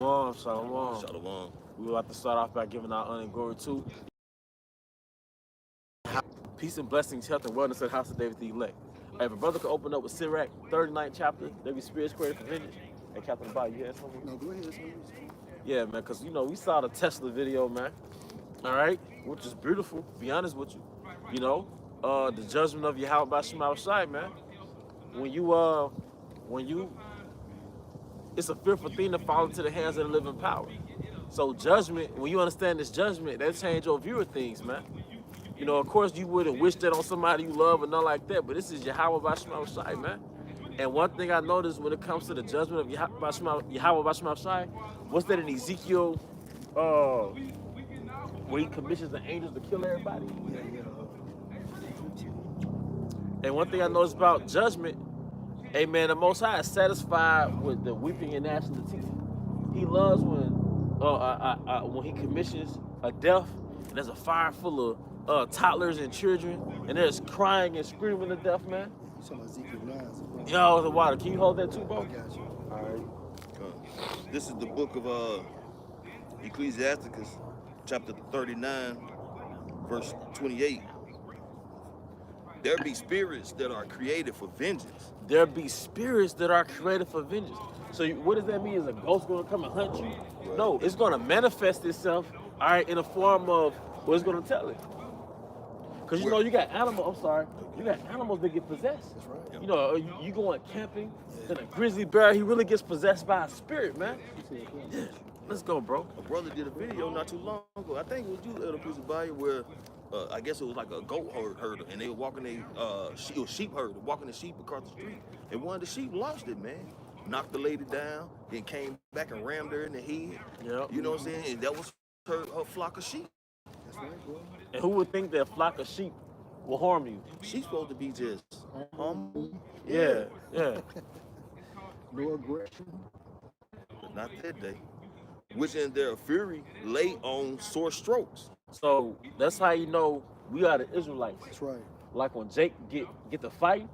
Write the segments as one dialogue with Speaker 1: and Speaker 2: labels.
Speaker 1: Shalom.
Speaker 2: Shalom.
Speaker 1: We would like to start off by giving our honor and glory to peace and blessings, health and wellness at the house of David the elect. If a brother could open up with Sirach, 39th chapter, there be spirits created for vengeance. Hey, Captain Bob, you had something?
Speaker 3: No, go ahead.
Speaker 1: Yeah, man, because, we saw the Tesla video, man. All right? Which is beautiful, to be honest with you. The judgment of Yahweh by Shema Shai, man. When you, it's a fearful thing to fall into the hands of the living power. So judgment, when you understand this judgment, that change your view of things, man. Of course, you wouldn't wish that on somebody you love or nothing like that, but this is Yahweh Bashma Shai, man. And one thing I noticed when it comes to the judgment of Yahweh Bashma Shai, what's that in Ezekiel, where he commissions the angels to kill everybody? And one thing I noticed about judgment, amen, the Most High is satisfied with the weeping and gnashing of teeth. He loves when he commissions a death, and there's a fire full of toddlers and children, and there's crying and screaming to death, man.
Speaker 3: Some Ezekiel 9.
Speaker 1: Yo, the water. Can you hold that too, bro?
Speaker 3: I got you.
Speaker 1: All right.
Speaker 2: This is the book of Ecclesiasticus, chapter 39, verse 28. There be spirits that are created for vengeance.
Speaker 1: There be spirits that are created for vengeance. So what does that mean? Is a ghost going to come and hunt you?
Speaker 2: Right.
Speaker 1: No, it's going to manifest itself, all right, in the form of what it's going to tell it. Because, you got animals, you got animals that get possessed.
Speaker 3: That's right.
Speaker 1: You going camping, then a grizzly bear, he really gets possessed by a spirit, man. Yeah. Let's go, bro.
Speaker 2: A brother did a video not too long ago. I think it was you, Elder Piece of Bayou, where I guess it was like a goat herder, and they were walking a sheep herder, walking the sheep across the street, and one of the sheep lost it, man. Knocked the lady down, then came back and rammed her in the head.
Speaker 1: Yep.
Speaker 2: You know what I'm saying? And that was her flock of sheep.
Speaker 3: That's right, bro.
Speaker 1: And who would think that a flock of sheep will harm you?
Speaker 2: She's supposed to be just humble.
Speaker 1: Yeah.
Speaker 3: No aggression.
Speaker 2: But not that day. Which in their fury lay on sore strokes.
Speaker 1: So that's how you know we are the Israelites.
Speaker 3: That's right.
Speaker 1: Like when Jake get the fight,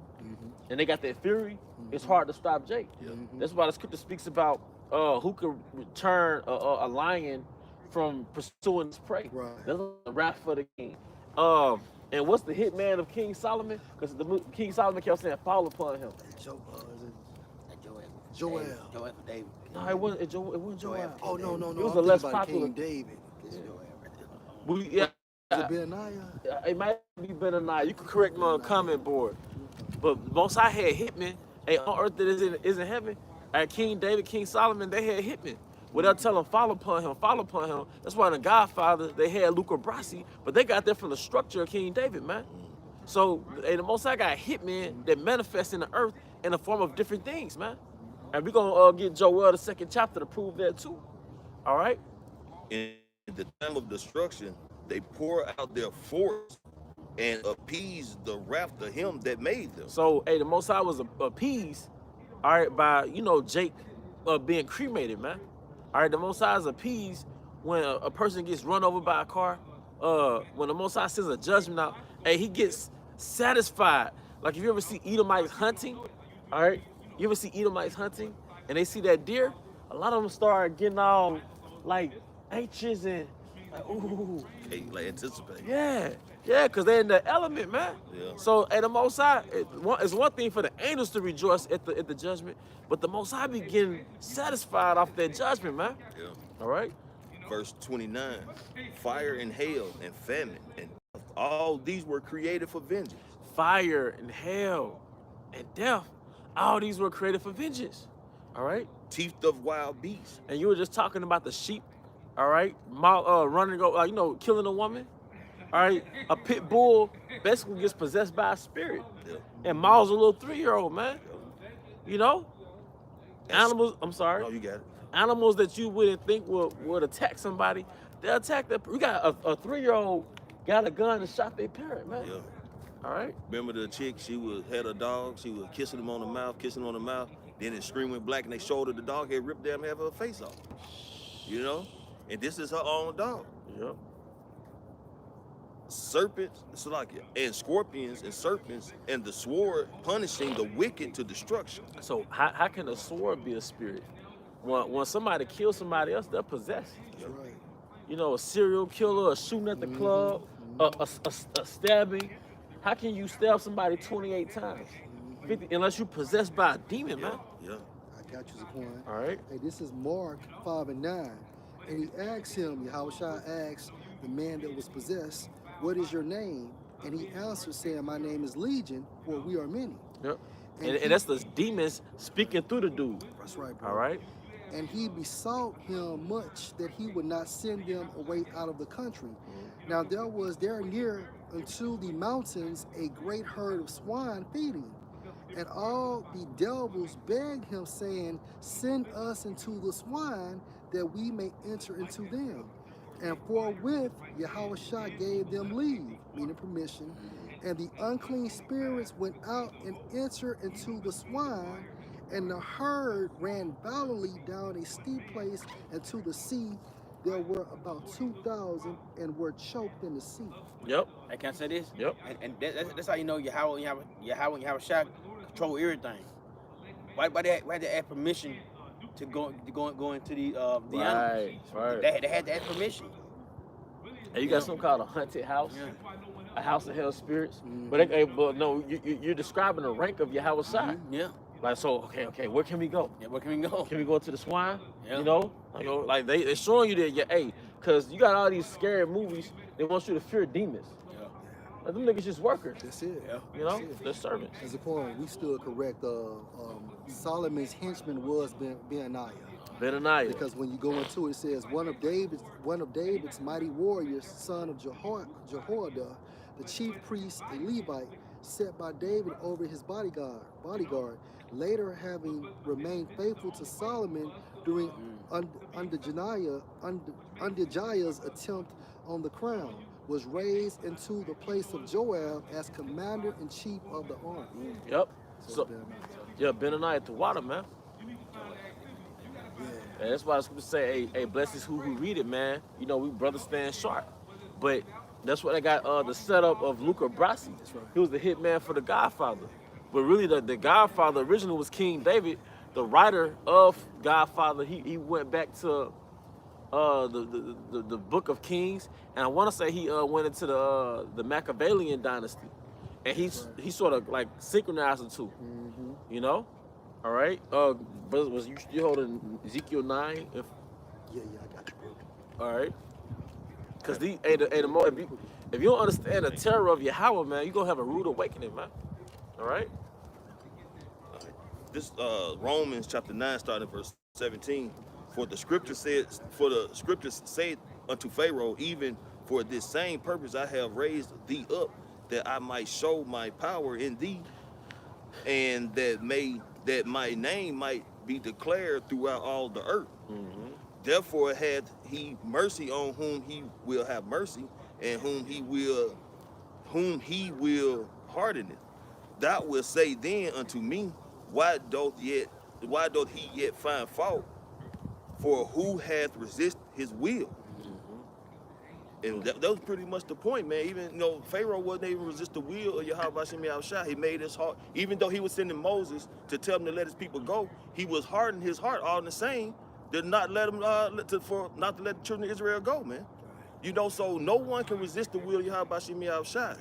Speaker 1: and they got that fury, it's hard to stop Jake. That's why the scripture speaks about who can return a lion from pursuing his prey.
Speaker 3: Right.
Speaker 1: That's the wrath for the king. And what's the hitman of King Solomon? Because King Solomon kept saying, "Fall upon him."
Speaker 3: Joel.
Speaker 4: Joel for David.
Speaker 1: No, it wasn't Joel.
Speaker 3: Oh, no.
Speaker 1: It was
Speaker 3: I'm
Speaker 1: a less
Speaker 3: thinking about
Speaker 1: popular.
Speaker 3: King David.
Speaker 4: It's Joel right there.
Speaker 3: Is it Benaiah?
Speaker 1: It might be Benaniah. You can correct me on the comment board. But Most High had hitmen on earth that is in heaven. At King David, King Solomon, they had hitmen. Where they'll tell him, fall upon him. That's why in the Godfather, they had Luca Brasi, but they got that from the structure of King David, man. So the Most High got hitmen that manifest in the earth in the form of different things, man. And we're going to get Joel the 2nd chapter to prove that too. All right?
Speaker 2: In the time of destruction, they pour out their force and appease the wrath of him that made them.
Speaker 1: So, the Most High was appeased, all right, by, Jake being cremated, man. All right, the Most High is appeased when a person gets run over by a car. When the Most High sends a judgment out, he gets satisfied. Like if you ever see Edomites hunting, all right, you ever see Edomites hunting and they see that deer, a lot of them start getting all like anxious and like, ooh.
Speaker 2: Okay, like anticipate.
Speaker 1: Yeah, because they're in the element, man.
Speaker 2: Yeah.
Speaker 1: So at the Most High, it's one thing for the angels to rejoice at the judgment, but the Most High be getting satisfied off that judgment, man.
Speaker 2: Yeah.
Speaker 1: All right?
Speaker 2: Verse 29, fire and hail and famine, and all these were created for vengeance.
Speaker 1: Fire and hell and death, all these were created for vengeance. All right?
Speaker 2: Teeth of wild beasts.
Speaker 1: And you were just talking about the sheep, all right? Running, killing a woman. All right? A pit bull basically gets possessed by a spirit.
Speaker 2: Yeah.
Speaker 1: And Maul's a little 3-year-old, man. Animals, I'm sorry.
Speaker 2: No, you got it.
Speaker 1: Animals that you wouldn't think would attack somebody, they'll attack that. We got a 3-year-old got a gun and shot their parent, man.
Speaker 2: Yeah.
Speaker 1: All right?
Speaker 2: Remember the chick, had a dog, she was kissing him on the mouth, then it screamed went black and they showed her the dog had ripped damn half her face off. And this is her own dog.
Speaker 1: Yep.
Speaker 2: Serpents, and scorpions and serpents, and the sword punishing the wicked to destruction.
Speaker 1: So how can a sword be a spirit? when somebody kills somebody else, they're possessed.
Speaker 3: That's right.
Speaker 1: You know, a serial killer, a shooting at the club, a stabbing. How can you stab somebody 28 times? 50, unless you're possessed by a demon, man.
Speaker 2: Yeah.
Speaker 3: I got you, Zaquan.
Speaker 1: All right.
Speaker 3: Hey, this is Mark 5:9. And he asked him, Yahushua asked the man that was possessed, what is your name? And he answered, saying, my name is Legion, for we are many.
Speaker 1: Yep.
Speaker 3: And
Speaker 1: And that's the demons speaking through the dude.
Speaker 3: That's right, bro.
Speaker 1: All right.
Speaker 3: And he besought him much that he would not send them away out of the country. Now there was there near unto the mountains a great herd of swine feeding. And all the devils begged him, saying, send us into the swine, that we may enter into them. And forthwith Yahushua gave them leave, meaning permission. And the unclean spirits went out and entered into the swine, and the herd ran violently down a steep place into the sea. There were about 2,000 and were choked in the sea.
Speaker 1: Yep.
Speaker 4: Hey, can I say this?
Speaker 1: Yep.
Speaker 4: And that's how you know Yahweh and Yahushua control everything. Why they ask permission to go into the animals?
Speaker 1: Right. Right.
Speaker 4: They had to ask permission.
Speaker 1: And you got something called a haunted house,
Speaker 4: Yeah.
Speaker 1: a house of hell spirits. But no, you're describing the rank of Yahweh Shai.
Speaker 4: Yeah.
Speaker 1: Like, so, okay, where can we go?
Speaker 4: Yeah. Where can we go?
Speaker 1: Can we go to the swine?
Speaker 4: Yeah.
Speaker 1: You know, like they're showing you that, hey, because you got all these scary movies, they want you to fear demons.
Speaker 4: Yeah.
Speaker 1: Like, them niggas just workers,
Speaker 3: That's it.
Speaker 4: Yeah.
Speaker 1: you know?
Speaker 3: That's it.
Speaker 1: They're servants.
Speaker 3: As a point, we still correct. Solomon's henchman was Benaiah.
Speaker 1: Benaniah.
Speaker 3: Because when you go into it, it says one of David's mighty warriors, son of Jehoiada, the chief priest, a Levite, set by David over his bodyguard. Later, having remained faithful to Solomon during Undijah's attempt on the crown, was raised into the place of Joab as commander-in-chief of the army.
Speaker 1: Yep. So,
Speaker 3: Benaiah.
Speaker 1: yeah, Benaniah to water, man.
Speaker 3: Yeah.
Speaker 1: And that's why I was going to say, hey, bless is who read it, man. You know, we brothers stand sharp. But that's what I got the setup of Luca Brasi.
Speaker 3: That's right.
Speaker 1: He was the hitman for The Godfather. But really, the Godfather originally was King David. The writer of Godfather, he went back to the Book of Kings, and I want to say he went into the Machiavellian dynasty, and he sort of like synchronized the two. You know, all right. But was you holding Ezekiel 9?
Speaker 3: Yeah, I got you, bro.
Speaker 1: All right. Because if you don't understand the terror of Yahweh, man, you're gonna have a rude awakening, man. All right.
Speaker 2: This Romans chapter 9, starting at verse 17. For the scripture said unto Pharaoh, even for this same purpose I have raised thee up, that I might show my power in thee, and that my name might be declared throughout all the earth. Therefore hath he mercy on whom he will have mercy, and whom he will hardeneth. Thou wilt say then unto me, why doth he yet find fault? For who hath resisted his will? And that was pretty much the point, man. Even Pharaoh wasn't able to resist the will of Yahweh Hashem Yahushua. He made his heart, even though he was sending Moses to tell him to let his people go, he was hardening his heart all the same, did not let him not to let the children of Israel go, man. So no one can resist the will of Yahweh Hashem Yahushua.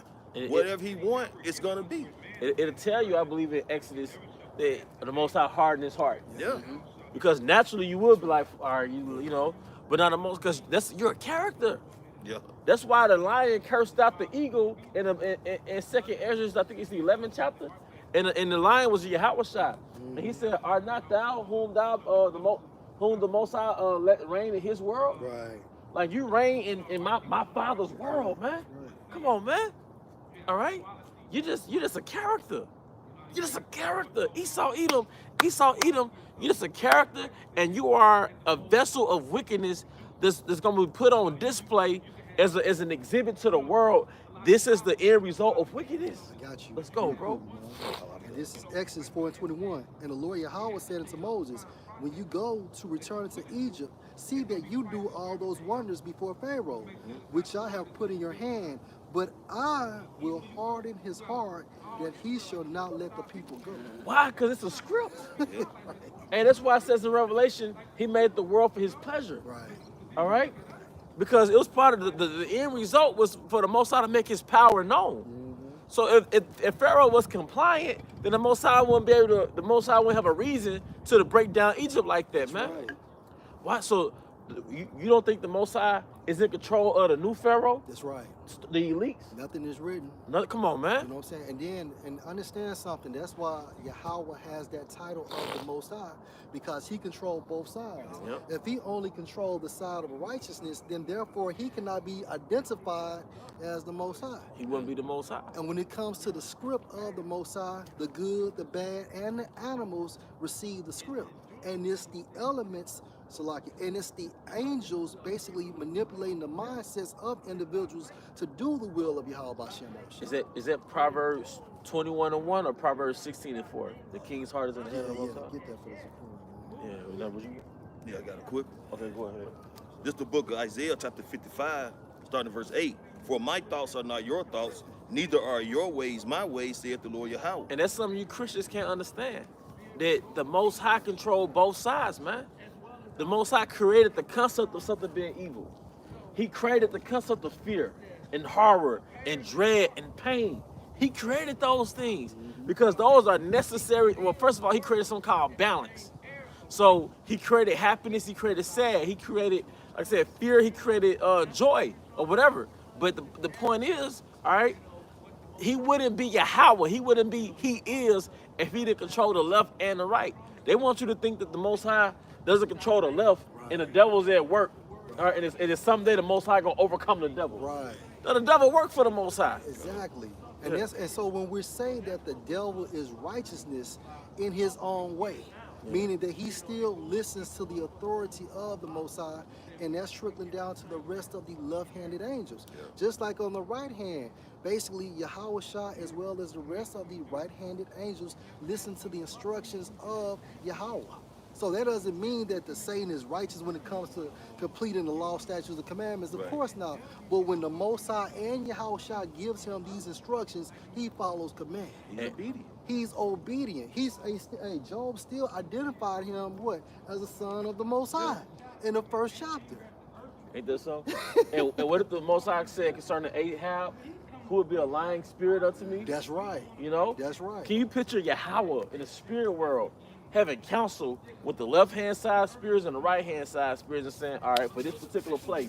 Speaker 2: Whatever he want, it's gonna be.
Speaker 1: It'll tell you, I believe, in Exodus that the Most High hardened his heart.
Speaker 2: Yeah.
Speaker 1: Because naturally you would be like, all right, but not the most, because you're a character.
Speaker 2: Yeah.
Speaker 1: That's why the lion cursed out the eagle in Second Ezra, I think it's the 11th chapter. And the lion was Yahweh Shai. And he said, "Art not thou whom the Most High let reign in His world?"
Speaker 3: Right.
Speaker 1: Like you reign in my Father's world, man.
Speaker 3: Right.
Speaker 1: Come on, man. All right, you're just a character. You're just a character. Esau, Edom. You're just a character, and you are a vessel of wickedness that's going to be put on display as an exhibit to the world. This is the end result of wickedness.
Speaker 3: I got you.
Speaker 1: Let's go, bro.
Speaker 3: And this is Exodus 4:21. And the Lord Yahweh said unto Moses, when you go to return to Egypt, see that you do all those wonders before Pharaoh, which I have put in your hand, but I will harden his heart that he shall not let the people go.
Speaker 1: Why? Because it's a script.
Speaker 2: Yeah.
Speaker 1: And that's why it says in Revelation, he made the world for his pleasure.
Speaker 3: Right.
Speaker 1: All right? Because it was part of the end result was for the Most High to make his power known. So if Pharaoh was compliant, then the Most High wouldn't be able to, the Most High wouldn't have a reason to break down Egypt like that,
Speaker 3: That's
Speaker 1: man.
Speaker 3: right.
Speaker 1: Why? So you don't think the Most High is in control of the new Pharaoh,
Speaker 3: That's right.
Speaker 1: the elites?
Speaker 3: Nothing is written.
Speaker 1: No, come on,
Speaker 3: You
Speaker 1: man.
Speaker 3: know what I'm saying? And understand something. That's why Yahweh has that title of the Most High, because he controlled both sides.
Speaker 1: Yep.
Speaker 3: If he only controlled the side of righteousness, then therefore he cannot be identified as the Most High.
Speaker 1: He wouldn't be the Most High.
Speaker 3: And when it comes to the script of the Most High, the good, the bad, and the animals receive the script. And it's the elements, Salaki, and it's the angels basically manipulating the mindsets of individuals to do the will of Yahweh Bashem.
Speaker 1: Is that Proverbs 21:1 or Proverbs 16:4? The king's heart is in the hand of the Most High.
Speaker 3: Get that for the Supreme.
Speaker 1: Yeah, is that what you?
Speaker 2: Yeah, I got a quick.
Speaker 1: Okay, go ahead.
Speaker 2: This the book of Isaiah, chapter 55, starting at verse 8. For my thoughts are not your thoughts, neither are your ways my ways, saith the Lord Yahweh.
Speaker 1: And that's something you Christians can't understand. That the Most High control both sides, man. The Most High created the concept of something being evil. He created the concept of fear and horror and dread and pain. He created those things because those are necessary. Well, first of all, he created something called balance. So he created happiness, he created sad, he created, like I said, fear, he created joy or whatever. But the point is, all right, he wouldn't be Yahweh. He wouldn't be, he is, if he didn't control the left and the right. They want you to think that the Most High doesn't control the left and the devil's at work. All right, and it's someday the Most High gonna overcome the devil.
Speaker 3: Right.
Speaker 1: No, the devil worked for the Most High.
Speaker 3: Exactly. And
Speaker 1: Yeah.
Speaker 3: and so when we're saying that the devil is righteousness in his own way, meaning that he still listens to the authority of the Most High, and that's trickling down to the rest of the left-handed angels. Just like on the right hand, basically Yahweh Shah as well as the rest of the right-handed angels listen to the instructions of Yahweh. So that doesn't mean that the Satan is righteous when it comes to completing the law, statutes, and commandments. Of
Speaker 2: Right.
Speaker 3: course not. But when the Most High and Yahweh Shah gives him these instructions, he follows command.
Speaker 2: He's obedient.
Speaker 3: He's obedient. Job still identified him what as a son of the Most High in the first chapter.
Speaker 1: Ain't that so? and what if the Most High said concerning Ahab, who would be a lying spirit unto me?
Speaker 3: That's right.
Speaker 1: You know?
Speaker 3: That's right.
Speaker 1: Can you picture Yahweh in the spirit world having counsel with the left-hand side spirits and the right-hand side spirits and saying, all right, for this particular place,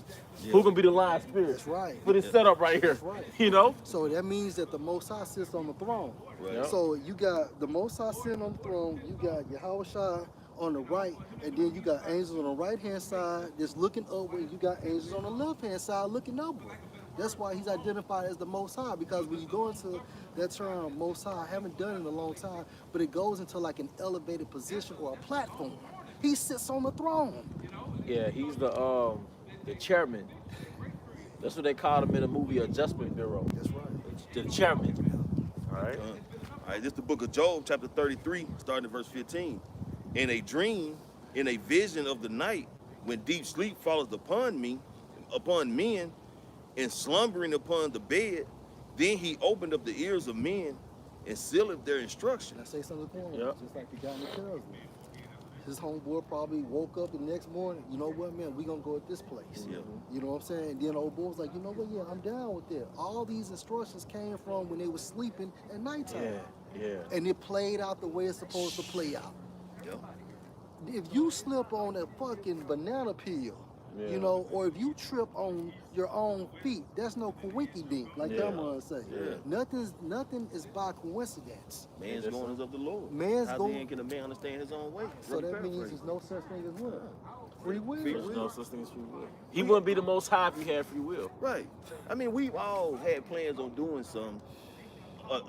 Speaker 1: who gonna be the lying spirit?
Speaker 3: That's right.
Speaker 1: For this setup right here.
Speaker 3: That's right.
Speaker 1: You know?
Speaker 3: So that means that the Most High sits on the throne.
Speaker 2: Right.
Speaker 1: Yep.
Speaker 3: So you got the Most High sitting on the throne, you got Yahweh Shah on the right, and then you got angels on the right-hand side just looking upward, and you got angels on the left-hand side looking upward. That's why he's identified as the Most High, because when you go into that term Most High, I haven't done it in a long time, but it goes into like an elevated position or a platform. He sits on the throne.
Speaker 1: Yeah, he's the chairman. That's what they called him in the movie Adjustment Bureau.
Speaker 3: That's right.
Speaker 1: The chairman. All right.
Speaker 2: All right, this is the book of Job, chapter 33, starting at verse 15. In a dream, in a vision of the night, when deep sleep follows upon men, and slumbering upon the bed, then he opened up the ears of men and sealed their instruction.
Speaker 3: Can I say something to him?
Speaker 1: Yep.
Speaker 3: Just like the guy in the tells me. His homeboy probably woke up the next morning, you know what, man, we gonna go at this place.
Speaker 2: Yeah.
Speaker 3: You know what I'm saying? And then old boy was like, you know what, yeah, I'm down with that. All these instructions came from when they were sleeping at nighttime.
Speaker 1: Yeah.
Speaker 3: And it played out the way it's supposed to play out.
Speaker 2: Yeah.
Speaker 3: If you slip on a fucking banana peel,
Speaker 1: Yeah.
Speaker 3: you know, or if you trip on your own feet, that's no coinky dink, like
Speaker 1: Yeah.
Speaker 3: them ones say.
Speaker 2: Yeah.
Speaker 3: Nothing is by coincidence.
Speaker 2: Man's
Speaker 1: that's
Speaker 2: going is of the Lord.
Speaker 3: Man's
Speaker 2: How
Speaker 3: going-
Speaker 2: then can a man understand his own way?
Speaker 3: So
Speaker 2: Brother
Speaker 3: that means
Speaker 2: paraphrase.
Speaker 3: there's no such thing as what? Free will.
Speaker 2: Free
Speaker 1: There's
Speaker 2: will.
Speaker 1: no such thing as free will. He wouldn't be the Most High if he had free will.
Speaker 2: Right. I mean, we've all had plans on doing something.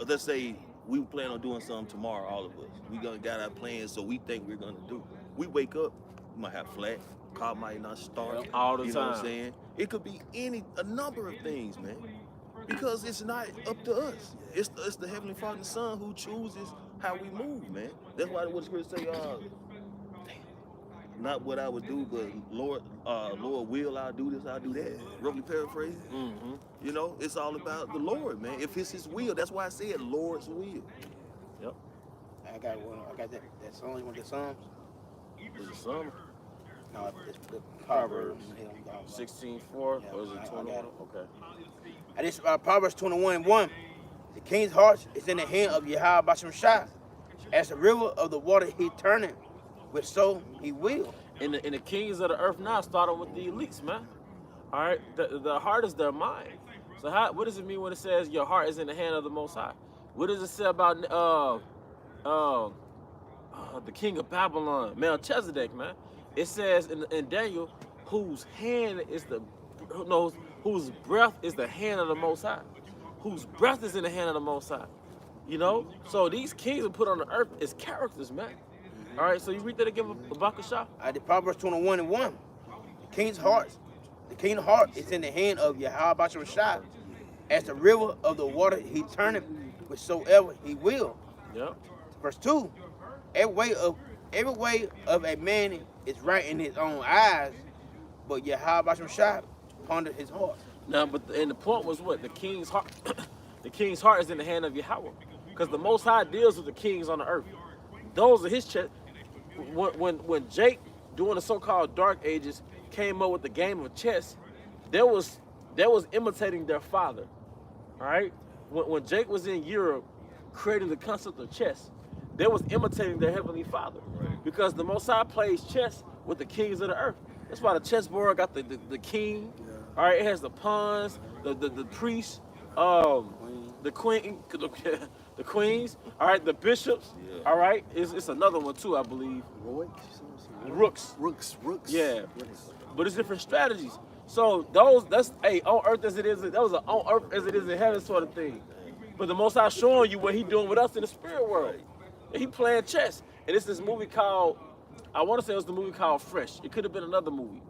Speaker 2: Let's say we plan on doing something tomorrow, all of us. We got our plans, so we think we're gonna do. We wake up, we might have flat, car might not start.
Speaker 1: All the
Speaker 2: You know what I'm
Speaker 1: time.
Speaker 2: saying? It could be a number of things, man. Because it's not up to us. It's the Heavenly Father and Son who chooses how we move, man. That's why what the scripture say, not what I would do, but Lord will, I'll do this, I'll do that. Roughly paraphrasing.
Speaker 1: Mm-hmm.
Speaker 2: You know, it's all about the Lord, man. If it's His will, that's why I said Lord's will.
Speaker 1: Yep.
Speaker 4: I got one. I got that song. You want the Psalms?
Speaker 1: Is it some?
Speaker 4: No, it's the Proverbs.
Speaker 1: 16:4
Speaker 4: Yeah,
Speaker 1: or is
Speaker 4: I
Speaker 1: it
Speaker 4: got
Speaker 1: 21?
Speaker 4: it.
Speaker 1: Okay.
Speaker 4: And this Proverbs 21:1. The king's heart is in the hand of Yahweh Bashem Shah. As the river of the water he turneth, which so he will.
Speaker 1: And the kings of the earth now starting with the elites, man. All right, the heart is their mind. So what does it mean when it says your heart is in the hand of the Most High? What does it say about the king of Babylon, Melchizedek, man? It says in Daniel, whose breath is the hand of the Most High, whose breath is in the hand of the Most High. You know, so these kings are put on the earth as characters, man. All right, so you read that again, Bakasha?
Speaker 4: I did Proverbs 21:1. The king's heart is in the hand of Yahweh Bashem Shah. As the river of the water he turneth, whichsoever he will.
Speaker 1: Yep.
Speaker 4: Verse 2. Every way of a man is right in his own eyes, but Yahweh Bashem Shah pondered his heart.
Speaker 1: Now, and the point was what? The king's heart, the king's heart is in the hand of Yahweh, because the Most High deals with the kings on the earth. Those are his chess. When Jake, during the so-called Dark Ages, came up with the game of chess, there was imitating their father. All right. When Jake was in Europe, creating the concept of chess, they was imitating their heavenly father, because the Most High plays chess with the kings of the earth. That's why the chessboard got the king. All right, it has the pawns, the priests, the queen, the queens. All right, the bishops.
Speaker 2: Yeah.
Speaker 1: All right, it's another one too, I believe. Rooks.
Speaker 3: Rooks.
Speaker 1: Yeah.
Speaker 3: Rooks.
Speaker 1: But it's different strategies. So that's on earth as it is. That was an on earth as it is in heaven sort of thing. But the Most High showing you what He doing with us in the spirit world. And He playing chess. And it's this movie called, I want to say it was the movie called Fresh. It could have been another movie.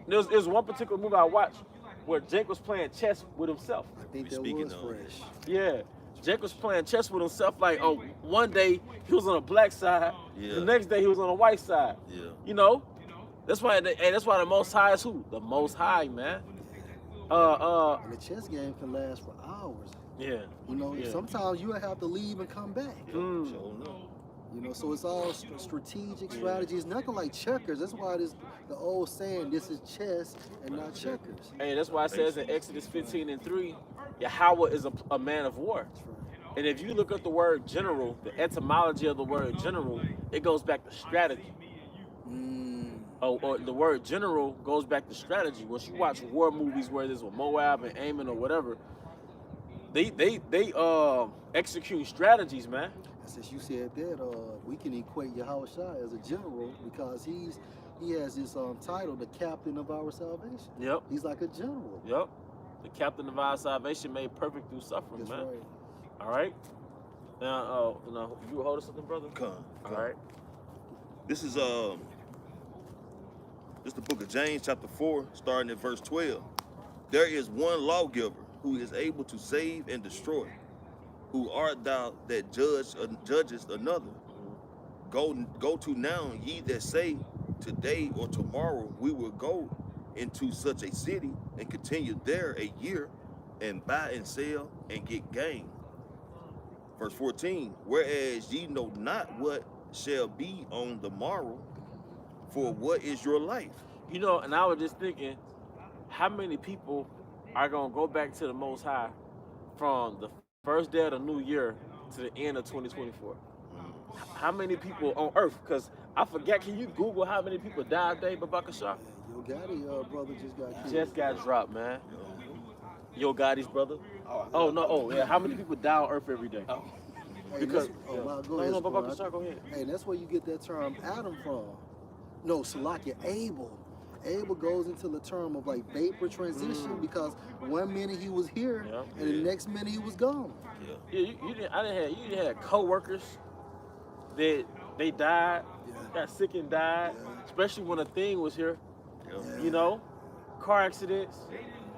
Speaker 1: There's one particular movie I watched where Jake was playing chess with himself.
Speaker 3: I think that
Speaker 2: Speaking
Speaker 3: was
Speaker 2: of-
Speaker 3: fresh.
Speaker 1: Yeah. Jake was playing chess with himself. Like, one day he was on a black side.
Speaker 2: Yeah.
Speaker 1: The next day he was on a white side.
Speaker 2: Yeah.
Speaker 1: You know? That's why the Most High is who? The Most High, man.
Speaker 3: And the chess game can last for hours.
Speaker 1: Yeah.
Speaker 3: You know,
Speaker 1: Yeah.
Speaker 3: sometimes you have to leave and come back.
Speaker 1: Mm.
Speaker 2: Sure enough.
Speaker 3: You know, so it's all strategic strategies. Nothing like checkers. That's why the old saying, this is chess and not checkers.
Speaker 1: Hey, that's why it says in Exodus 15:3, Yahweh is a man of war.
Speaker 3: That's right.
Speaker 1: And if you look up the word general, the etymology of the word general, it goes back to strategy. Or the word general goes back to strategy. Once you watch war movies, whether it's with Moab and Ammon or whatever, they execute strategies, man.
Speaker 3: And since you said that, we can equate Yahweh Shai as a general because he has this title, the captain of our salvation.
Speaker 1: Yep.
Speaker 3: He's like a general.
Speaker 1: Yep. The captain of our salvation made perfect through suffering,
Speaker 3: That's
Speaker 1: man.
Speaker 3: right.
Speaker 1: All right. Now, you were holding something, brother?
Speaker 2: Come.
Speaker 1: All right.
Speaker 2: This is the book of James, chapter 4, starting at verse 12. There is one lawgiver who is able to save and destroy. Who art thou that judgest another? Go to now, ye that say, today or tomorrow we will go into such a city and continue there a year and buy and sell and get gain. Verse 14, whereas ye know not what shall be on the morrow, for what is your life?
Speaker 1: You know, and I was just thinking, how many people are going to go back to the Most High from the first day of the new year to the end of 2024? How many people on earth? Because I forget, can you Google how many people died today, Babakasha?
Speaker 3: Yo Gotti brother just got killed.
Speaker 1: Just got dropped, man. Yo Gotti's brother.
Speaker 4: Oh,
Speaker 1: Oh, no. Oh, yeah. How many people die on earth every day?
Speaker 4: Oh.
Speaker 3: Hey,
Speaker 1: Because,
Speaker 3: that's, wow, go
Speaker 1: no,
Speaker 3: ahead,
Speaker 1: no,
Speaker 3: Spar.
Speaker 1: Babakasha, go ahead.
Speaker 3: Hey, that's where you get that term Adam from. No, Salakia, Abel. Abel goes into the term of like vapor transition because one minute he was here
Speaker 1: Yeah.
Speaker 3: and the next minute he was gone.
Speaker 1: Yeah, you didn't have co-workers that they died, got sick and died, especially when a thing was here.
Speaker 3: Yeah.
Speaker 1: You know, car accidents.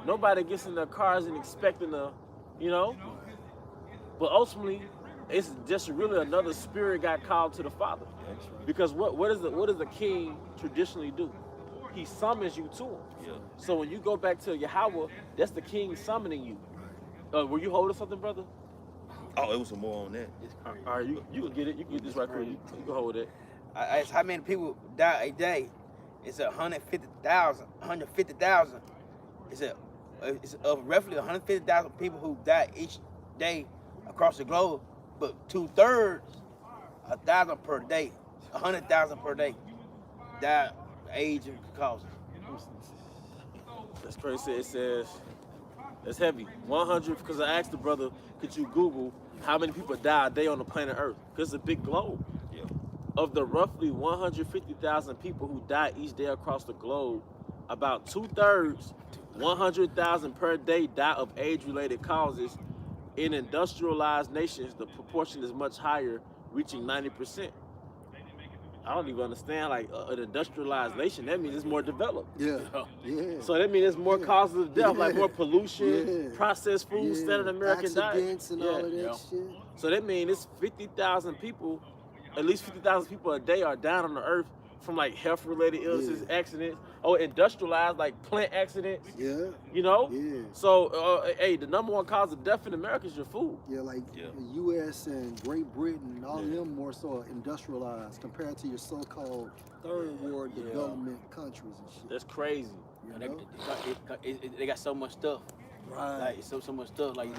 Speaker 1: Nobody gets in their cars and expecting but ultimately, it's just really another spirit got called to the Father. Because what does the king traditionally do? He summons you to him.
Speaker 2: Yeah.
Speaker 1: So when you go back to Yahweh, that's the king summoning you. Were you holding something, brother?
Speaker 2: Oh, it was some more on that.
Speaker 1: All right, you can get it. You can get this right quick. You can hold it.
Speaker 4: I asked how many people die a day. It's 150,000. 150,000. It's roughly 150,000 people who die each day across the globe, but 2/3, 1,000 per day, 100,000 per day, die age and causes.
Speaker 1: That's crazy. It says it's heavy. 100. Because I asked the brother, could you Google how many people die a day on the planet Earth? Because it's a big globe.
Speaker 2: Yeah.
Speaker 1: Of the roughly 150,000 people who die each day across the globe, about 2/3, 100,000 per day, die of age-related causes. In industrialized nations, the proportion is much higher, reaching 90%. I don't even understand, like, an industrialized nation, that means it's more developed.
Speaker 3: Yeah. Yeah.
Speaker 1: So that means there's more causes of death, like more pollution,
Speaker 3: Yeah.
Speaker 1: processed food, standard American diet.
Speaker 3: Accidents and all of that
Speaker 4: Yeah.
Speaker 3: shit.
Speaker 1: So that means it's 50,000 people, at least 50,000 people a day are down on the earth from like health-related illnesses, accidents, or industrialized, like plant accidents,
Speaker 3: Yeah.
Speaker 1: you know?
Speaker 3: Yeah.
Speaker 1: So, hey, the number one cause of death in America is your food.
Speaker 3: Yeah, like
Speaker 2: Yeah.
Speaker 3: the U.S. and Great Britain, all of them more so industrialized compared to your so-called third world development countries and shit.
Speaker 1: That's crazy.
Speaker 3: You
Speaker 4: They,
Speaker 3: know?
Speaker 4: they got so much stuff.
Speaker 3: Right.
Speaker 4: Like so much stuff. Like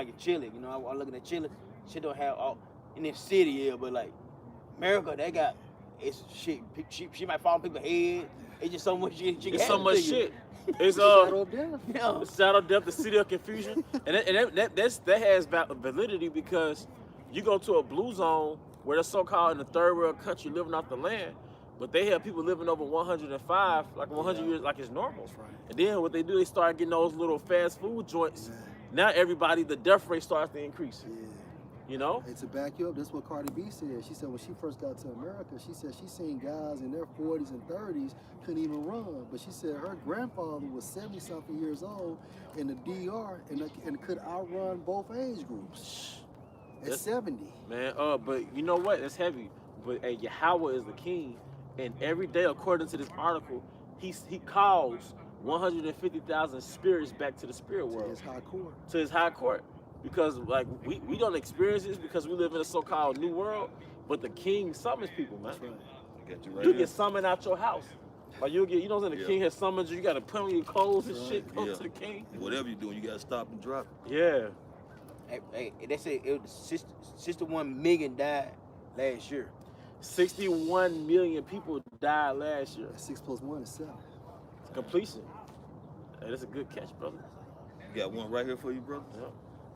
Speaker 4: in Chile, you know, I'm looking at Chile. Shit don't have all in this city, yeah, but like America, they got it's shit. She might fall on people's head. It's just so much shit.
Speaker 1: It's so much shit. It's
Speaker 3: Shadow of death.
Speaker 4: Yeah.
Speaker 1: the shadow of death, the city of confusion, and that has validity because you go to a blue zone where they're so-called in the third world country living off the land, but they have people living over 105, like 100 years, like it's normal.
Speaker 3: That's right.
Speaker 1: And then what they do, they start getting those little fast food joints.
Speaker 3: Yeah.
Speaker 1: Now everybody, the death rate starts to increase.
Speaker 3: Yeah.
Speaker 1: You know?
Speaker 3: And to back you up, that's what Cardi B said. She said when she first got to America, she said she seen guys in their 40s and 30s couldn't even run. But she said her grandfather was 70-something years old in the DR and could outrun both age groups at
Speaker 1: That's-
Speaker 3: 70.
Speaker 1: Man, but you know what? It's heavy. But hey, Yahweh is the king, and every day, according to this article, he calls 150,000 spirits back to the spirit
Speaker 3: To
Speaker 1: world,
Speaker 3: his high court.
Speaker 1: to his high court, because like we don't experience this because we live in a so-called new world, but the king summons people, man.
Speaker 3: That's right.
Speaker 2: Got you right
Speaker 1: You
Speaker 2: here.
Speaker 1: get summoned out your house. Like you'll get, you know what I'm saying? The
Speaker 2: Yeah.
Speaker 1: king has summoned you. You got to put on your clothes and
Speaker 3: Right.
Speaker 1: shit. Go
Speaker 2: Yeah.
Speaker 1: to the king.
Speaker 2: Whatever you're doing, you gotta stop and drop.
Speaker 1: Yeah.
Speaker 4: Hey, they say it was 61 million died last year.
Speaker 1: 61 million people died last year.
Speaker 3: 6 + 1 is 7.
Speaker 1: Completion. Hey, that's a good catch, brother.
Speaker 2: You got one right here for you, brother.
Speaker 1: Yeah.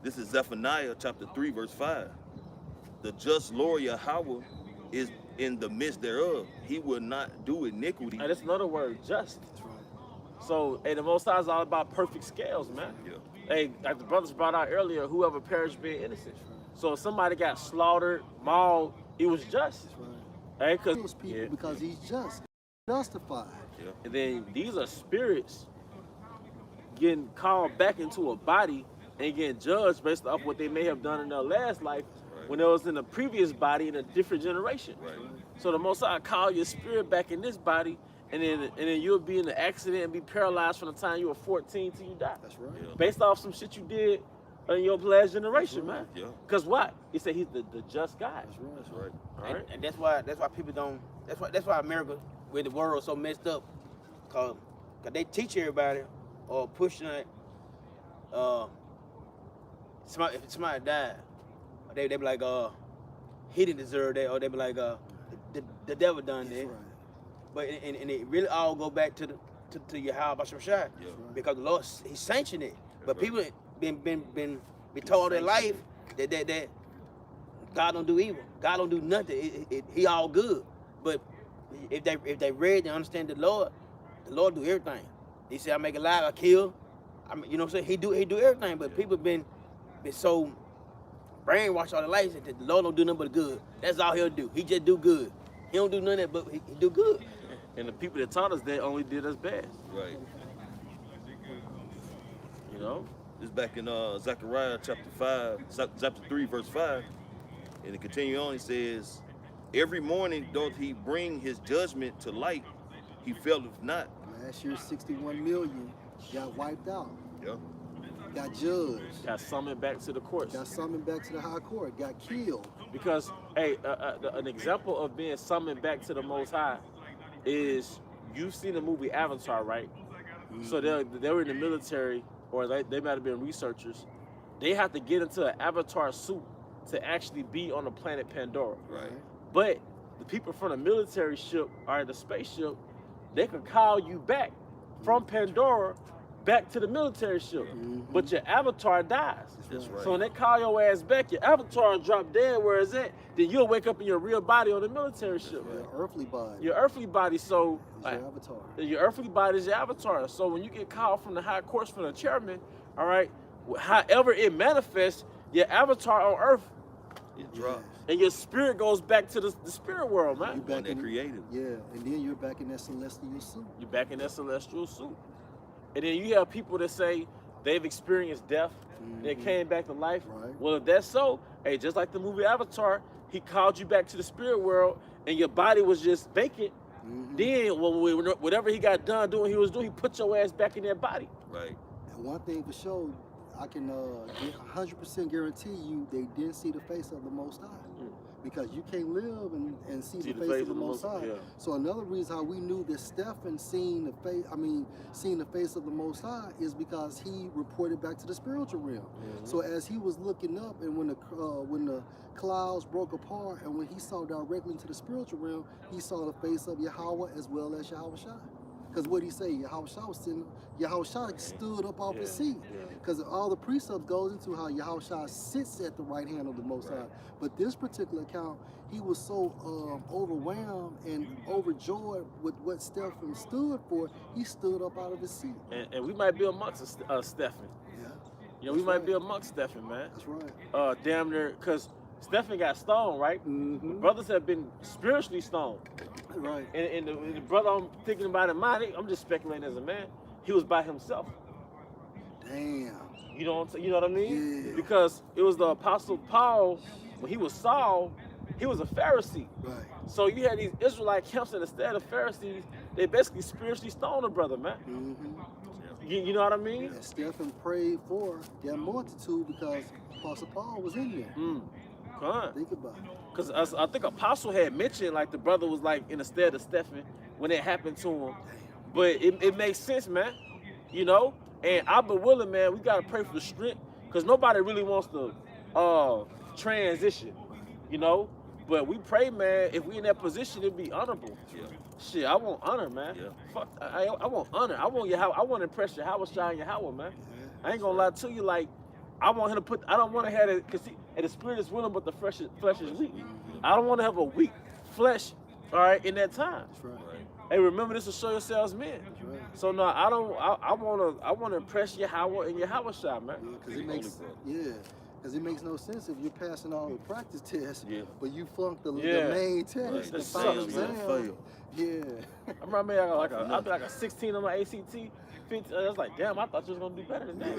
Speaker 2: This is Zephaniah chapter 3, verse 5. The just Lord Yahweh is in the midst thereof. He will not do iniquity.
Speaker 1: Hey, that's another word, just.
Speaker 3: That's right.
Speaker 1: So, hey, the Most High is all about perfect scales, man.
Speaker 2: Yeah.
Speaker 1: Hey, like the brothers brought out earlier, whoever perished being innocent. So if somebody got slaughtered, mauled, it was just.
Speaker 3: That's right.
Speaker 1: Hey,
Speaker 3: Those
Speaker 1: cause
Speaker 3: people
Speaker 1: yeah.
Speaker 3: because he's just justified.
Speaker 2: Yeah.
Speaker 1: And then these are spirits getting called back into a body and getting judged based off what they may have done in their last life
Speaker 2: Right.
Speaker 1: when they was in a previous body in a different generation.
Speaker 2: Right.
Speaker 1: So the Most High call your spirit back in this body, and then you'll be in an accident and be paralyzed from the time you were 14 till you die,
Speaker 3: That's right.
Speaker 2: Yeah.
Speaker 1: based off some shit you did in your last generation, man.
Speaker 2: Yeah.
Speaker 1: Cause what? He said he's the just guy.
Speaker 3: That's right.
Speaker 2: That's right.
Speaker 1: All right.
Speaker 4: And that's why people don't. That's why America, with the world, so messed up. Cause they teach everybody or push it. If somebody died, they be like, he didn't deserve that, or they be like, the devil done
Speaker 3: That's
Speaker 4: that.
Speaker 3: right.
Speaker 4: But and it really all go back to Yahweh Bashar Shai,
Speaker 2: Yeah.
Speaker 4: because the Lord He sanctioned it. But
Speaker 2: That's right.
Speaker 4: people been told their life that God don't do evil, God don't do nothing. He all good. But if they read and understand the Lord do everything. He said, I make alive, I kill. I mean, you know what I'm saying? He do everything. But people been so brainwashed all their lives that the Lord don't do nothing but good. That's all He'll do. He just do good. He don't do none of that, but he do good.
Speaker 1: And the people that taught us that only did us bad.
Speaker 2: Right.
Speaker 1: You know.
Speaker 2: This is back in Zechariah chapter 3, verse 5. And it continue on, it says, every morning doth he bring his judgment to light, he faileth not.
Speaker 3: Last year, 61 million got wiped out,
Speaker 2: Yeah.
Speaker 3: got judged,
Speaker 1: Got summoned back to the courts.
Speaker 3: got summoned back to the high court, got killed.
Speaker 1: Because, hey, an example of being summoned back to the Most High is, you've seen the movie Avatar, right? So they were in the military, or they might have been researchers. They have to get into an Avatar suit to actually be on the planet Pandora.
Speaker 2: Right.
Speaker 1: But the people from the military ship, or the spaceship, they could call you back from Pandora back to the military ship. But your avatar dies.
Speaker 2: That's right.
Speaker 1: So when they call your ass back, your avatar drop dead where it's at, then you'll wake up in your real body on the military ship.
Speaker 3: Your earthly body
Speaker 1: Your earthly body, so
Speaker 3: is your avatar.
Speaker 1: your earthly body is your avatar. So when you get called from the high courts from the chairman, all right, however it manifests, your avatar on earth
Speaker 2: It drops.
Speaker 1: and your spirit goes back to the spirit world, man.
Speaker 3: You
Speaker 2: One
Speaker 3: back
Speaker 2: that
Speaker 3: in,
Speaker 2: created.
Speaker 3: yeah, and then you're back in that celestial suit.
Speaker 1: You're back in that celestial suit. And then you have people that say they've experienced death, they came back to life.
Speaker 3: Right.
Speaker 1: Well, if that's so, hey, just like the movie Avatar, he called you back to the spirit world and your body was just vacant. Then, whatever he got done doing, he was doing, he put your ass back in that body.
Speaker 2: Right.
Speaker 3: And one thing for sure, I can 100% guarantee you they didn't see the face of the Most High. Because you can't live and see the face of the Most High.
Speaker 1: yeah.
Speaker 3: So another reason how we knew that Stephen seen the face of the Most High is because he reported back to the spiritual realm. So as he was looking up, and when the clouds broke apart, and when he saw directly into the spiritual realm, he saw the face of Yahweh as well as Yahweh Shai. Because what he say, Yahweh Shai stood up off his seat. Because all the precepts goes into how Yahweh Shai sits at the right hand of the Most High. But this particular account, he was so overwhelmed and overjoyed with what Stephen stood for, he stood up out of his seat.
Speaker 1: And we might be amongst Stephen.
Speaker 3: Yeah,
Speaker 1: You know, we
Speaker 3: That's
Speaker 1: might
Speaker 3: right.
Speaker 1: be amongst Stephen, man.
Speaker 3: that's right.
Speaker 1: Damn near, because Stephen got stoned, right? Brothers have been spiritually stoned.
Speaker 3: Right.
Speaker 1: And the brother I'm thinking about in mind, I'm just speculating as a man, he was by himself.
Speaker 3: Damn.
Speaker 1: You know what I mean?
Speaker 3: Yeah.
Speaker 1: Because it was the Apostle Paul, when he was Saul, he was a Pharisee.
Speaker 3: Right.
Speaker 1: So you had these Israelite camps, and instead of Pharisees, they basically spiritually stoned a brother, man. You know what I mean?
Speaker 3: And Stephen prayed for that multitude because Apostle Paul was in there.
Speaker 1: Come on.
Speaker 3: Think about it.
Speaker 1: Because I think Apostle had mentioned, like, the brother was, like, in the stead of Stephen when it happened to him. But it makes sense, man. You know? And I've been willing, man, we got to pray for the strength. Because nobody really wants to transition, you know? But we pray, man, if we in that position, it'd be honorable.
Speaker 2: Yeah.
Speaker 1: Shit, I want honor, man.
Speaker 2: Yeah.
Speaker 1: Fuck, I want honor. I want Yahweh. I want to impress Yahweh Shai and Yahweh, man. I ain't gonna lie to you, like, I want him to put, I don't want to have it, because the spirit is willing, but the flesh is weak. I don't want to have a weak flesh, all right, in that time.
Speaker 3: That's right.
Speaker 1: Hey, remember this to show yourselves men.
Speaker 3: That's right.
Speaker 1: So no, I want to impress Yahweh and Yahweh Shai, man.
Speaker 3: Because it makes it makes no sense if you're passing all the practice tests, but you flunked the main test,
Speaker 2: Right.
Speaker 3: the
Speaker 1: That
Speaker 3: final
Speaker 1: sucks, man.
Speaker 3: exam.
Speaker 2: Fail.
Speaker 3: Yeah.
Speaker 1: I remember I got like a 16 on my ACT. 15, I was like, damn, I thought you was gonna do better than that.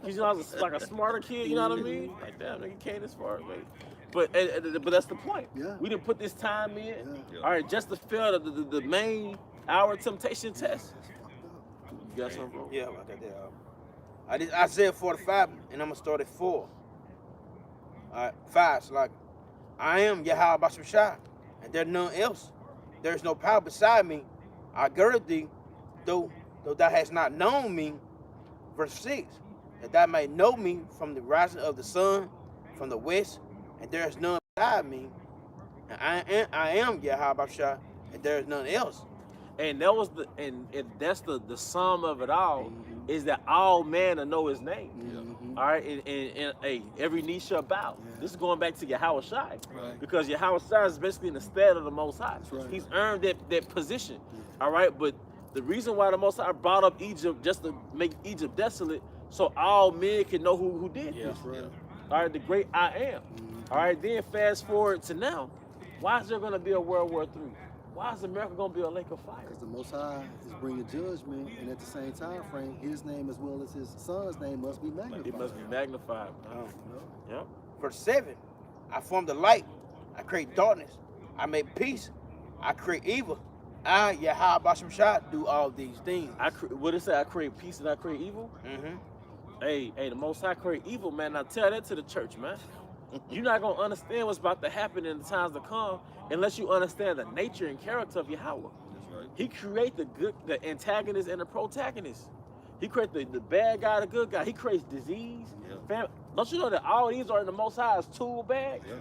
Speaker 1: Cause you know I was like a smarter kid, you know what I mean? Like, damn, nigga came this far, man. But that's the point.
Speaker 3: Yeah.
Speaker 1: We didn't put this time in.
Speaker 3: Yeah.
Speaker 1: All right, just to fail the main hour temptation test.
Speaker 3: That's fucked up.
Speaker 1: You got something, bro?
Speaker 4: Yeah, I got that. I did Isaiah 45, and I'm gonna start at 4. All right, 5. So like, I am Yahweh Basham Shai, and there's none else. There's no power beside me. I gird thee, though thou hast not known me. Verse 6, that thou may know me from the rising of the sun, from the west, and there is none beside me. And I am Yahweh Basham Shai, and there is none else.
Speaker 1: And that was and that's the sum of it all, is that all men will know his name. All right, and hey, every knee shall bow. This is going back to Yahweh Shai.
Speaker 3: Right.
Speaker 1: Because Yahweh Shai is basically in the stead of the Most High.
Speaker 3: right.
Speaker 1: He's earned that position. All right, but the reason why the Most High brought up Egypt just to make Egypt desolate, so all men can know who did this.
Speaker 3: That's right.
Speaker 1: All right, the great I am. All right, then fast forward to now. Why is there going to be a World War III? why is America gonna be a lake of fire?
Speaker 3: Because the Most High is bringing judgment, and at the same time frame, his name as well as his son's name must be magnified.
Speaker 1: It must be magnified. Man.
Speaker 3: You know?
Speaker 1: Yep.
Speaker 4: Verse 7, I form the light, I create darkness, I make peace, I create evil. I, Yahweh Basham Shah, do all these things.
Speaker 1: What it say? I create peace and I create evil.
Speaker 4: Mm-hmm.
Speaker 1: Hey, the Most High create evil, man. Now tell that to the church, man. You're not gonna understand what's about to happen in the times to come unless you understand the nature and character of Yahweh.
Speaker 2: That's right.
Speaker 1: He create the antagonist and the protagonist. He create the bad guy, the good guy. He creates disease.
Speaker 2: Yeah.
Speaker 1: Don't you know that all these are in the Most High's tool bag?
Speaker 2: Yeah.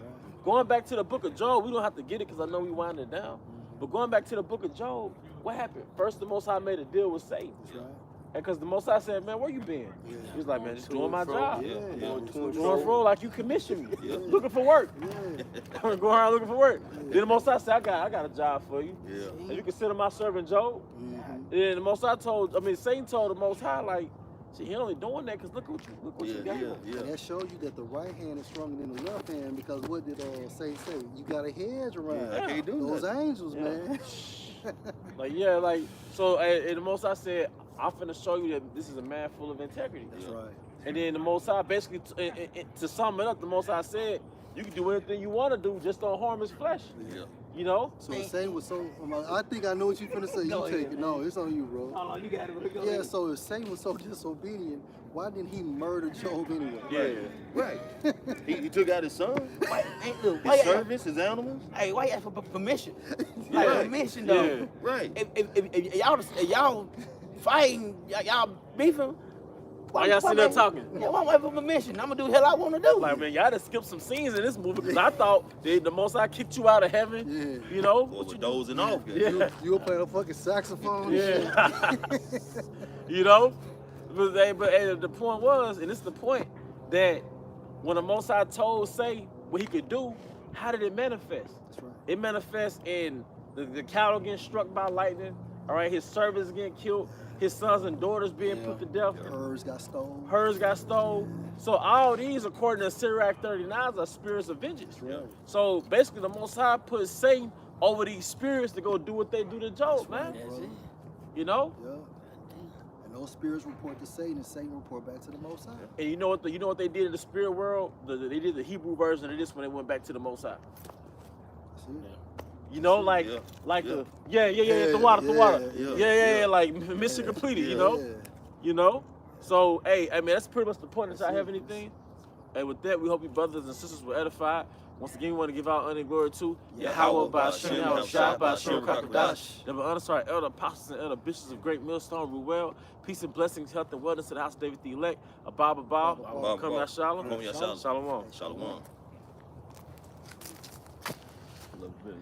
Speaker 1: Going back to the book of Job, we don't have to get it because I know we wound it down. But going back to the book of Job, what happened? First, the Most High made a deal with Satan.
Speaker 3: That's right.
Speaker 1: And because the Most High said, man, where you been?
Speaker 3: Yeah.
Speaker 1: He was like, man, just
Speaker 4: To
Speaker 1: doing
Speaker 4: and
Speaker 1: my
Speaker 4: fro.
Speaker 1: job.
Speaker 2: Yeah.
Speaker 3: Yeah.
Speaker 4: Going to and
Speaker 1: Going
Speaker 4: fro.
Speaker 1: for like you commissioned me.
Speaker 2: Yeah.
Speaker 1: Looking for work.
Speaker 3: Yeah.
Speaker 1: Going around looking for work. Then the Most High said, I got a job for you.
Speaker 2: Yeah.
Speaker 1: And you consider my servant Job.
Speaker 3: Mhm.
Speaker 1: And the Most High Satan told the Most High, like, see, he only doing that because look what you got.
Speaker 2: Yeah.
Speaker 3: And that shows you that the right hand is stronger than the left hand, because what did Satan say? You got a hedge around
Speaker 2: I can't do
Speaker 3: those
Speaker 2: nothing.
Speaker 3: angels,
Speaker 1: Yeah.
Speaker 3: man.
Speaker 1: So and the Most High said, I'm finna show you that this is a man full of integrity.
Speaker 3: That's
Speaker 2: Yeah.
Speaker 3: right.
Speaker 1: And then the Most High basically, to sum it up, the Most High said, you can do anything you want to do, just don't harm his flesh.
Speaker 2: Yeah.
Speaker 1: You know?
Speaker 3: So Satan was so. I think I know what you're finna say.
Speaker 4: Go
Speaker 3: You take
Speaker 4: ahead,
Speaker 3: it.
Speaker 4: man.
Speaker 3: No, it's on you, bro.
Speaker 4: Oh, you got it. Go
Speaker 3: Yeah.
Speaker 4: ahead.
Speaker 3: So if Satan was so disobedient, why didn't he murder Job anyway?
Speaker 1: Yeah.
Speaker 2: Right. He took out his son,
Speaker 4: Why, ain't, look,
Speaker 2: his
Speaker 4: why you ask,
Speaker 2: servants, his animals.
Speaker 4: hey, why you ask for permission?
Speaker 1: Yeah.
Speaker 4: Like permission, though.
Speaker 1: Yeah.
Speaker 2: Right.
Speaker 4: If y'all fighting, y'all beefing,
Speaker 1: Why y'all sitting there talking?
Speaker 4: Yeah, why wait for permission? I'm gonna do the hell I want to do.
Speaker 1: Like, man, y'all done skipped some scenes in this movie because I thought the Most High kicked you out of heaven.
Speaker 3: Yeah.
Speaker 1: You know?
Speaker 2: Or
Speaker 1: What
Speaker 2: with
Speaker 1: you
Speaker 2: dozing off.
Speaker 1: Yeah.
Speaker 3: You were playing a fucking saxophone. And
Speaker 1: Yeah. You know? But the point was, and this is the point, that when the Most High told Say what he could do, how did it manifest?
Speaker 3: That's right.
Speaker 1: It manifests in the cattle getting struck by lightning, all right, his servants getting killed, his sons and daughters being put to death,
Speaker 3: Herds got stolen.
Speaker 1: hers got stolen. So all these, according to Sirach 39, are spirits of vengeance.
Speaker 3: That's right.
Speaker 1: So basically, the Most High put Satan over these spirits to go do what they do to Job, man.
Speaker 4: That's it.
Speaker 1: You know?
Speaker 3: Yeah. And those spirits report to Satan, and Satan report back to the Most High.
Speaker 1: And you know what they did in the spirit world? They did the Hebrew version of this when they went back to the Most High.
Speaker 3: That's it.
Speaker 1: You know,
Speaker 2: Yeah.
Speaker 1: like
Speaker 2: Yeah.
Speaker 1: the
Speaker 3: Yeah,
Speaker 1: the water,
Speaker 2: yeah,
Speaker 1: yeah,
Speaker 2: yeah.
Speaker 1: like mission completed. You know,
Speaker 3: Yeah.
Speaker 1: you know. So hey, I mean that's pretty much the point. If y'all have anything, hey, with that, we hope you brothers and sisters were edified. Once again, we want to give out honor and glory to Yahweh Ba'ashem, Yahweh Shah Ba'ashem Kakadash. Never honor our elder apostles and elder bishops of Great Millstone, Ruel. Peace and blessings, health and wellness to the house of David the elect. Abba,
Speaker 2: Abba,
Speaker 1: come ya shalom.
Speaker 2: Come ya shalom.
Speaker 1: Shalom.
Speaker 2: Shalom. Love it.